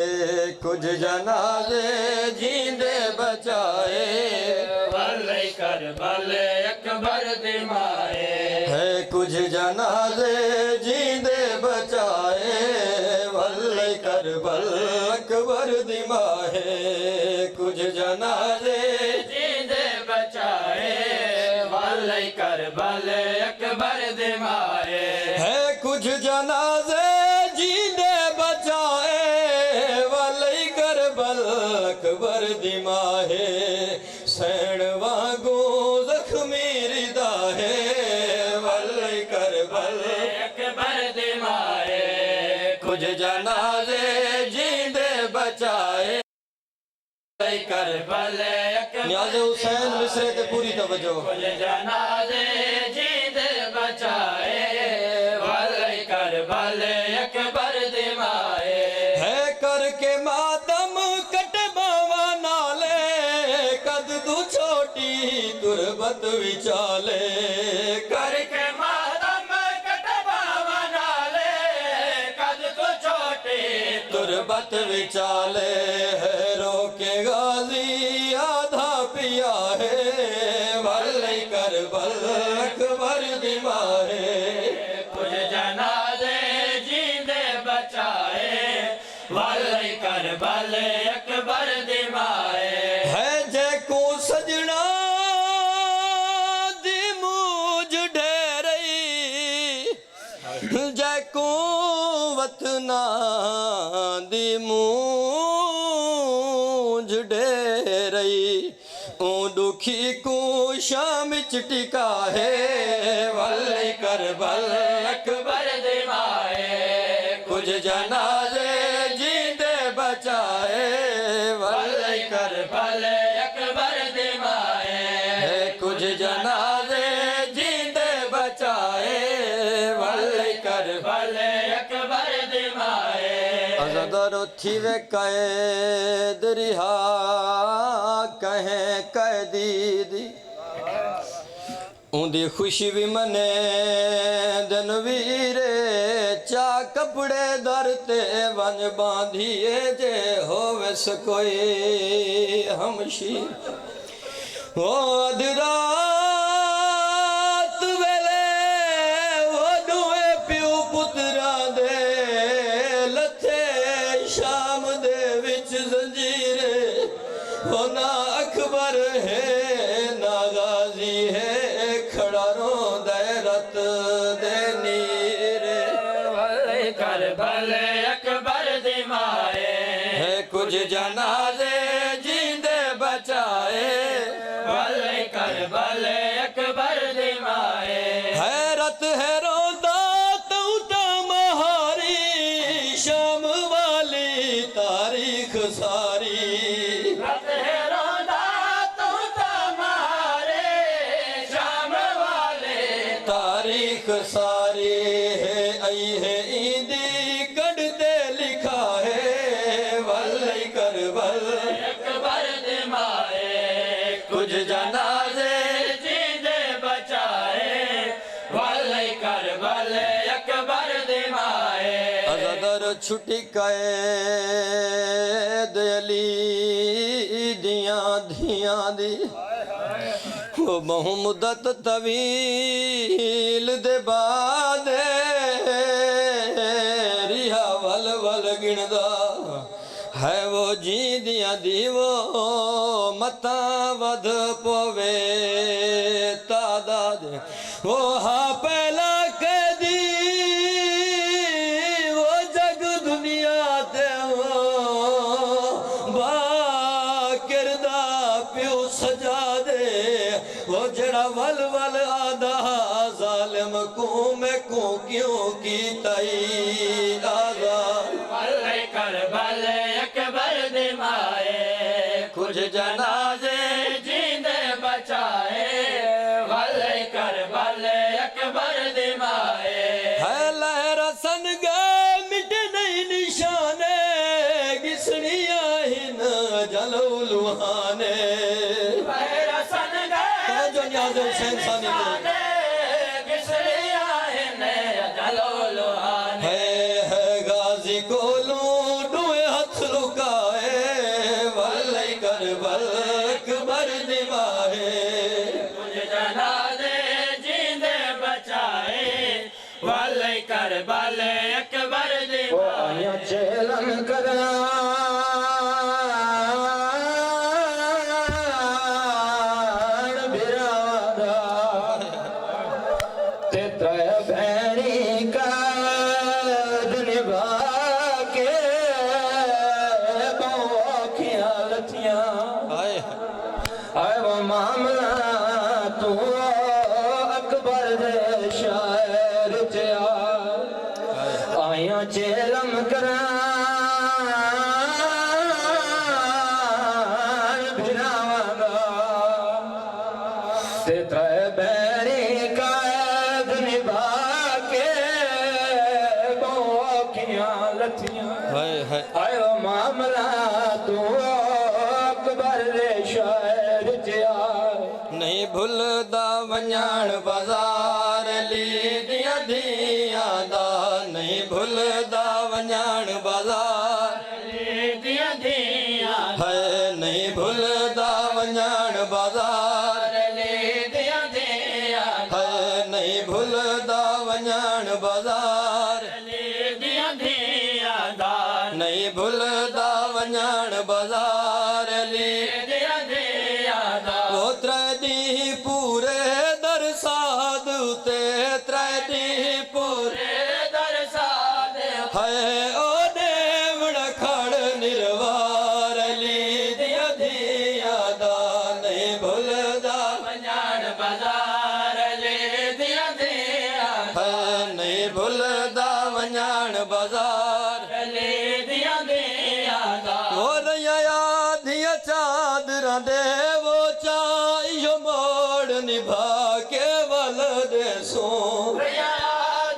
कुछ जनाजे जींदे बचाए वल्ले करबल अकबर दिमाए है कुछ जनाजे जींदे बचाए वल्ले करबल अकबर दिमाए कुछ जनाजे जींदे बचाए वल्ले करबल अकबर दिमाए है कुछ जनाजे जींदे बचाए वल्ले करबल अकबर दिमाए सैण वांगू जख्मी रिदा है वल्ले करबल अकबर दिमाए कुछ जनाजे जींदे बचाए करबल न्याज़ हुसैन मिसरे ते पूरी तवज्जो कुछ जनाजे जींदे बचाए वल्ले करबल अकबर दिमाए है करके मातम कटे बावा नाले कद तू छोटी तुरबत विचाले करके मातम कटवा मनाले कद तो छोटे तुरबत विचाले है रोके गाजी आधा पिया है वल्ले करबल अकबर दिमाए कुछ जनाजे जींदे बचाए वल्ले करबल अकबर दिमाए है जैको सजना दी मूज ढेरई जैको वतना दी मूज ढेरई ओ दुखी को शाम टिका है वल्ले करबल अकबर दिमाए कुछ जनाजे जींदे बचाए वल्ले करबल अकबर दिमाए है कुछ जनाजे जींदे बचाए वल्ले करबल अकबर दिमाए अज़दरो थी वे कैद रिहा कहें कैदी दी उंदी खुशी भी मने दिन वीरे चा कपड़े दरते वन बांधिए जे होवस कोई हमशीर ओ अधरात वेले वो दुए प्यू पुत्रा दे लथे शाम दे विच जंजीरे वो ना अकबर है ना गाजी है खड़ा रो दैरत दे नीरे वल्ले करबल अकबर दिमाए है कुछ जनाजे जींदे बचाए वल्ले करबल अकबर दिमाए हैरत है रोदा तू महारी शाम वाली तारीख सारी रत है रोदा तू तुम्हारे शाम वाले तारीख सारी है आई है ईदी कड़ते लिखा है वल्ले करबल अकबर दिमाए कुछ जनाजे जींदे बचाए वल्ले करबल अकबर दिमाए अज़दर छुटी कैद अली दियां धियां दी वो बहु मुद्दत तवील दे बाद रिहा वल वल गिणदा है वो जी दियां दी वो मता वध पवे तादाद वो हा पहला कैदी वो जग दुनिया ते वो बा किरदा प्यो सजा दे वो जड़ा वल वल आदा जालिम को मैं को क्यों की तई आदा वल्ले करबल अकबर दिमाए कुछ जनाजे जींदे बचाए वल्ले करबल अकबर दिमाए है लहर सन गए मिट नहीं निशाने गिसनिया हिन जलो लुहाने मेरा सन गए जो न्याज़ हुसैन सानी ने किसरिया है जलो लोहाने है गाजी को लूडू हथ लो कराण बिरादा ते त्रै भैणी कैद निभा के बहुखियां लथियां हाय आए वो मामला तू अकबर दे शायर च आया चेलम कराण बिरावांगा ते त्रै बैरी कैद निभा के बहुखियां लथियां हाय हाय आयो मामला तू अकबर दे शायर च नहीं भुलदा वञण बाज़ार ली दिया दिया दा नहीं भुलदा वञण बाज़ार दिया दिया है नहीं भुलदा वञण बाज़ार दिया दिया है नहीं भुलदा वञण बाज़ार दिया दिया दान नहीं भुलदा वञण बाज़ार ली दिया दिया दान वो त्रै ॾींहं पूरे दरसाद उते त्रै ॾींहं पूरे दरसाद है ओ देवण खड़ निर्वार ली दिया दिया दा नहीं भुलदा वञण बाज़ार ले दिया दिया है नहीं भुलदा वञण बाज़ार ले दिया दिया दान वो रया दिया चादरां दे वो चाहियो मोड़ निभा के वल दे सो प्रिया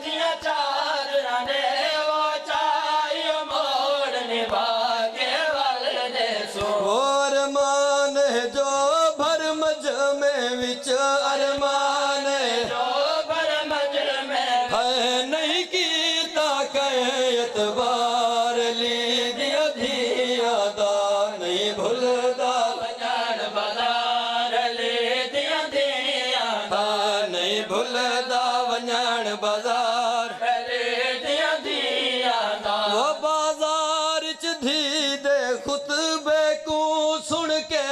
जिया चादरां दे वो चाहियो मोड़ निभा के वल दे सो अरमान है जो भर मजमे विच अरमान है जो भर मजर में नहीं कीता एतबार ली दिया दिया दा नहीं भुलदा वञण बाज़ार ले दिया दिया दा नहीं भुलदा वञण बाज़ार ले दिया दिया दान वो बाजार च धी दे खुतबे को सुन के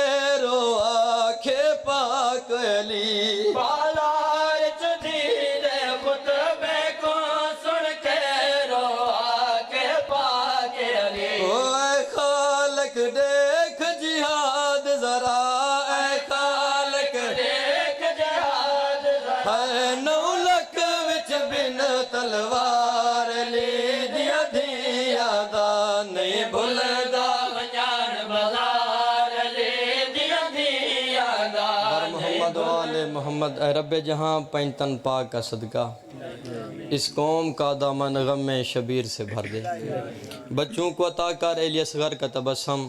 रो आखे पाक अली बालार चढ़ी दे खुतबे को सुन के रो आके पाके अली ओए खालक देख जिहाद जरा ऐ खालक देख जहाज है 9 लख विच बिन तलवार ली दिया दिया दा नहीं भुलदा वञण बाज़ार ले दिया दिया दान मोहम्मद वाले मोहम्मद ए रब जहाँ पैंतन पाक का सदका इस कौम का दामन गम में शबीर से भर दे बच्चों को अता कर एलिया असगर का तबस्सुम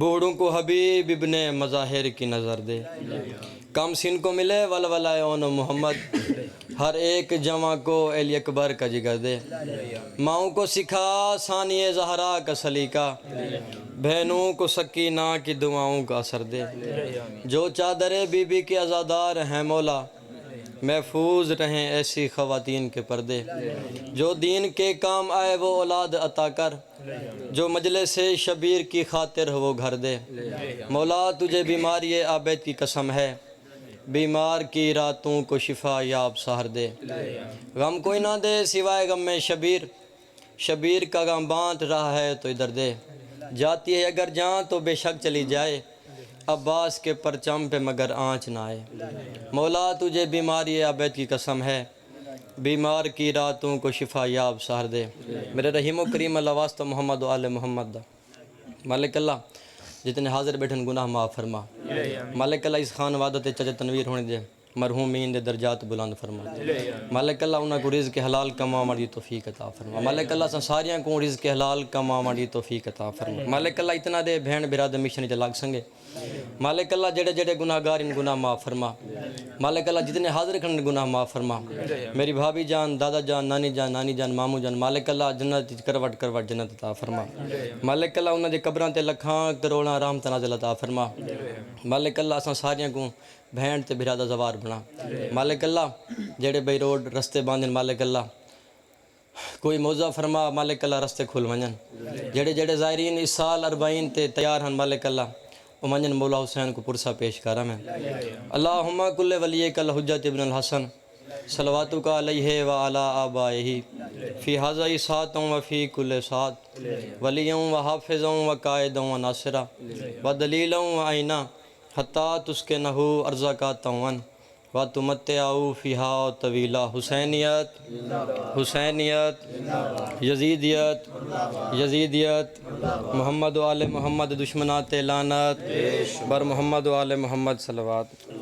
बूढ़ों को हबीब इब्ने मज़ाहिर की नज़र दे कम सिन को मिले वलवलाए ओन मोहम्मद हर एक जवां को एली अकबर का जिगर दे माओं को सिखा सानिए ज़हरा का सलीका बहनों को सकीना की दुआओं का असर दे जो चादर बीबी के आज़ादार हैं मौला महफूज रहें ऐसी ख़वातीन के पर्दे जो दीन के काम आए वो औलाद अता कर जो मजलिस से शबीर की खातिर हो वो घर दे मौला तुझे बीमारी आबद की कसम है बीमार की रातों को शिफा याब सहर दे गम कोई ना दे सिवाय गम में शबीर शबीर का गम बांट रहा है तो इधर दे जाती है अगर जान तो बेशक चली जाए अब्बास के परचम पे मगर आँच ना आए मौला तुझे बीमारी आबद की कसम है बीमार की रातों को शिफा याब सहर दे मेरे रहीम करीम अल्लाह वास्ता मोहम्मद व आले मोहम्मद दा मालिक अल्लाह जितने हाजिर बैठन गुनाह माफ़ फरमा मालिक अल्लाह इस खान वादत चज तनवीर होने दे मरहूमीन दे दर्जात बुलंद फरमा मालिक अल्लाह उन्हें को रिज़्क़ हलाल कमावण दी तौफीक अता फरमा मालिक अल्लाह सारियां को रिज़्क़ हलाल कमावण दी तौफीक अता फरमा मालिक अल्लाह इतना दे भेण बिराद मिशन च लग संगे मालिक अल्लाह जेड़े जेड़े गुनाहगार इन गुनाह माफ़ फरमा मालिक अल्लाह जितने हाजिर खंड गुनाह माफ़ फरमा मेरी भाभी जान दादा जान नानी जान मामू जान मालिक अल्लाह जन्नत करवट करवट जन्नत अता फरमा मालिक अल्लाह उन्होंने कब्रां ते लखां करोड़ां रहमत नाज़िल अता फरमा मालिक अल्लाह असां सारियां को भेण ते बिरादा जवार बना मालिक अल्लाह जेड़े बई रोड रस्ते बांधन मालिक अल्लाह कोई मौजा फरमा मालिक अल्लाह रस्ते खुल वञनि जेड़े जेड़े ज़ायरीन इस साल 40 ते तैयार हन मालिक अल्लाह वो मंजन मौला हुसैन को पुरसा पेश कर में अल्लाहुम्मा कुल्ले वलिये कल हुज्जत इब्न अल हसन सलवातु का अलैहि व अला आबाइही फ़ी हाज़ा सातों व फ़ी कुल्ले सात वलियों व हाफिज़ों व कायदों व नासिरा व दलीलों व आइना हत्ता तुस्के नहू अर्ज़ा का तवन व तुमत्ते आऊ फ़िहा तवीला हुसैनियत हुसैनियत यजीदियत यजीदियत मोहम्मद आले मोहम्मद दुश्मनात लानत बर मोहम्मद आले मोहम्मद सलवात।